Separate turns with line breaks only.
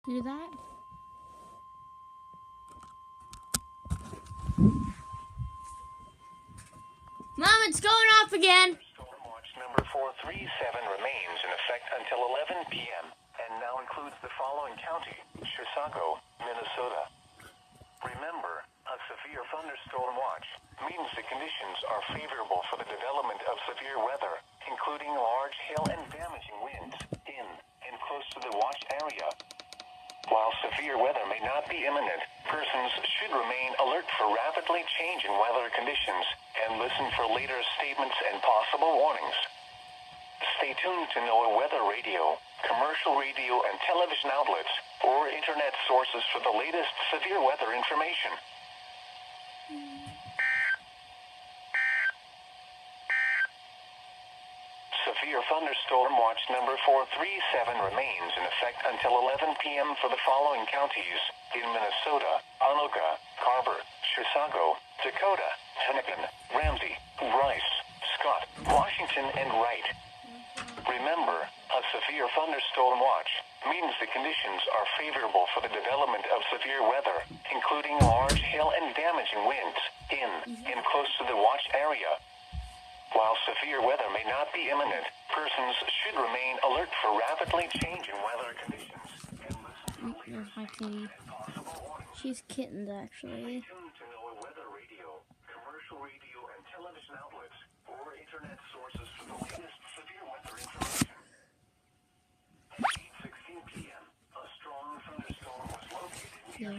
do that. Mom, it's going off again.
Storm watch number 437 remains in effect until 11 p.m. and now includes the following county: Chisago, Minnesota. Remember, a severe thunderstorm watch means the conditions are favorable for the development of severe weather, including large hail and damaging winds in and close to the watch area. While severe weather may not be imminent, persons should remain alert for rapidly changing weather conditions and listen for later statements and possible warnings. Stay tuned to NOAA weather radio, commercial radio and television outlets, or internet sources for the latest severe weather information. Severe thunderstorm watch number 437 remains in effect until 11 p.m. for the following counties in Minnesota: Anoka, Carver, Chisago, Dakota, Hennepin, Ramsey, Rice, Scott, Washington, and Wright. Remember, a severe thunderstorm watch means the conditions are favorable for the development of severe weather, including large hail and damaging winds in and close to the watch area. While severe weather may not be imminent, persons should remain alert for rapidly changing weather conditions and listen for later
There's my kitty.
possible warnings.
She's kittens, actually.
Stay tuned to NOAA weather radio, commercial radio and television outlets, or internet sources for the latest severe weather information. At 8:16 p.m., a strong thunderstorm was located near